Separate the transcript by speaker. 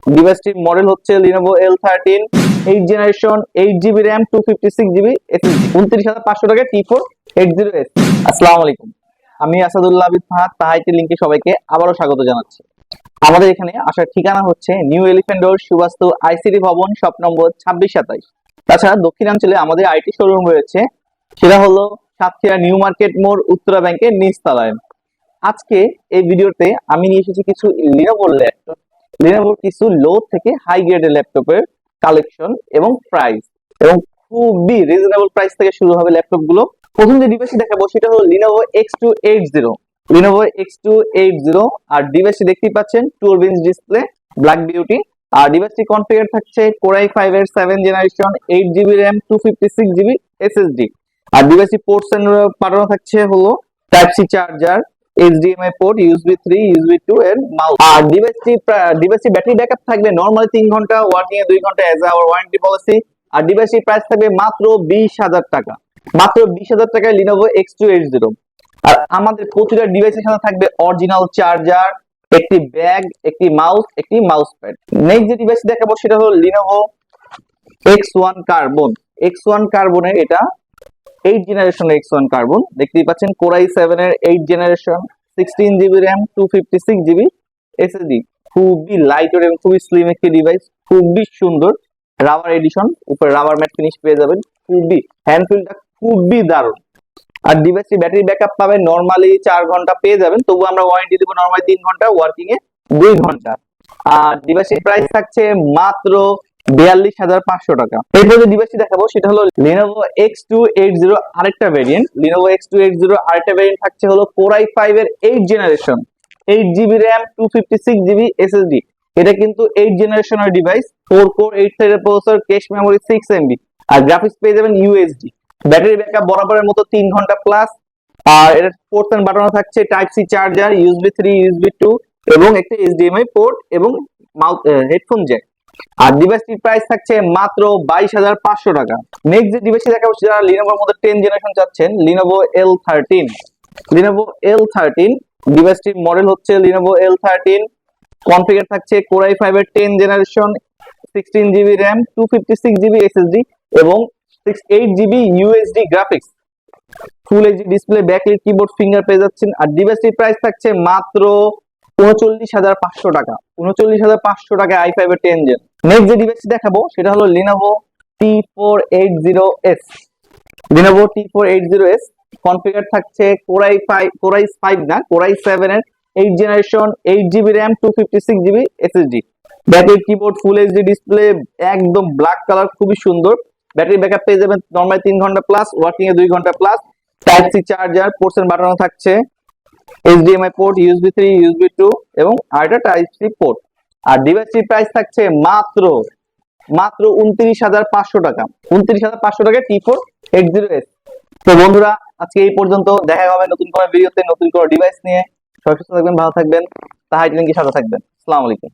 Speaker 1: ডিভাইসটির model হচ্ছে Lenovo L13 8 generation 8GB RAM 256GB SSD 29,500 টাকায় T4 80S। আসসালামু আলাইকুম, আমি আসাদুল্লাহ আবিদ ফাহাদ তাহাইটি লিংকে সবাইকে আবারও স্বাগত জানাচ্ছি। আমাদের এখানে আসার ঠিকানা হচ্ছে new elephant road Suvastu ICT ভবন শপ নম্বর 2627। তাছাড়া দক্ষিণাঞ্চলে আমাদের আইটি শোরুম রয়েছে, সেটা হলো সাতক্ষীরা নিউ মার্কেট মোড় উত্তরা ব্যাংকের নিচতলায়। আজকে এই ভিডিওতে আমি নিয়ে এসেছি কিছু লিনোভোর কিছু লো থেকে হাই গ্রেডের ল্যাপটপের কালেকশন এবং প্রাইস, এবং খুবই রিজনেবল প্রাইস থেকে শুরু হবে ল্যাপটপ গুলো। প্রথম যে ডিভাইসটি দেখাবো সেটা হলো Lenovo X280 আর ডিভাইসটি দেখতেই পাচ্ছেন 12 ইঞ্চ ডিসপ্লে ব্ল্যাক বিউটি। আর ডিভাইসটি কনফিগার থাকছে Core i5 এর 7 generation 8GB RAM 256GB SSD। আর ডিভাইসটি পোর্টস এন্ড পাঠানো থাকছে হলো type C charger, HDMI port, USB 3, USB 2 এর মাউস। আর ডিভাইসটি ব্যাটারি ব্যাকআপ থাকবে নরমালি 3 ঘন্টা, ওয়ার্কিং এ 2 ঘন্টা এজ আওয়ার ওয়ারেন্টি পলিসি। আর ডিভাইসটির প্রাইস থাকবে মাত্র 20,000 টাকা, মাত্র 20,000 টাকায় Lenovo X280। আর আমাদের প্রতিটা ডিভাইসের সাথে থাকবে অরিজিনাল চার্জার, একটি ব্যাগ, একটি মাউস, একটি মাউস প্যাড। নেক্সট যে ডিভাইস দেখাবো সেটা হলো Lenovo X1 Carbon। X1 Carbon এর এটা 8 জেনারেশন X1 Carbon, দেখতেই পাচ্ছেন Core i7 এর 8 generation 16GB RAM 256GB SSD। খুবই লাইট ওয়েট এবং খুবই স্লিম একটি ডিভাইস, খুবই সুন্দর রাবার এডিশন, উপরে রাবার ম্যাট ফিনিশ পেয়ে যাবেন। খুবই হ্যান্ড ফিলটা খুবই দারুণ। আর ডিভাইসটি ব্যাটারি ব্যাকআপ পাবেন নরমালি 4 ঘন্টা পেয়ে যাবেন, তবু আমরা ওয়ারেন্টি দেব নরমালি 3 ঘন্টা, ওয়ার্কিং এ 2 ঘন্টা। আর ডিভাইসটির প্রাইস থাকছে মাত্র 42,500 টাকা। এরপর যে ডিভাইসটি দেখাবো সেটা হলো Lenovo X280 আরেকটা ভেরিয়েন্ট। Lenovo X280 আরেকটা ভেরিয়েন্ট থাকছে হলো Core i5 এর 8 generation 8GB RAM 256GB SSD। এটা কিন্তু 8 জেনারেশনের ডিভাইস, 4 কোর 8 থ্রেডের প্রসেসর, ক্যাশ মেমোরি 6MB, আর গ্রাফিক্স পেয়ে যাবেন USD। ব্যাটারি ব্যাকআপ বরাবরের মতো 3 ঘন্টা প্লাস। আর এর পোর্ট এন্ড বাটন থাকছে type C charger, USB 3, USB 2 এবং একটা HDMI পোর্ট এবং হেডফোন জ্যাক। আর ডিভাইসটির প্রাইস থাকছে মাত্র 22,500 টাকা। নেক্সট যে ডিভাইসটি দেখাবো সেটা Lenovoর মধ্যে 10 জেনারেশন চাচ্ছেন, Lenovo L13 ডিভাইসটির মডেল হচ্ছে Lenovo L13। কনফিগার থাকছে Core i5 এর 10 generation 16GB RAM 256GB SSD এবং 8GB USD graphics, full HD display, backlight keyboard, finger পেয়ে যাচ্ছেন। আর ডিভাইসটির প্রাইস থাকছে মাত্র 39,500 টাকা, 39,500 টাকায় i5 এর 10 জেন। নেক্সট যে ডিভাইসটি দেখাবো সেটা হলো Lenovo T480S। কনফিগার থাকছে Core i7 এর 8 generation 8GB RAM 256GB SSD। Backlight keyboard, full HD display, একদম ব্ল্যাক কালার, খুবই সুন্দর। ব্যাটারি ব্যাকআপ পেয়ে যাবেন নরমালি 3 ঘন্টা প্লাস, ওয়ার্কিং এ 2 ঘন্টা plus. Type C charger, ports and button থাকছে HDMI পোর্ট, USB 3, USB 2 এবং আরেকটা টাইপ সি পোর্ট। আর ডিভাইসটির প্রাইস থাকছে মাত্র 29,500 টাকা, 29,500 টাকায় T480S। তো বন্ধুরা, আজকে এই পর্যন্ত, দেখা হবে নতুন কোনো ভিডিওতে নতুন কোনো ডিভাইস নিয়ে। সবাই সুস্থ থাকবেন, ভালো থাকবেন, তাহাইটি লিংকের সাথে থাকবেন। আসসালামু আলাইকুম।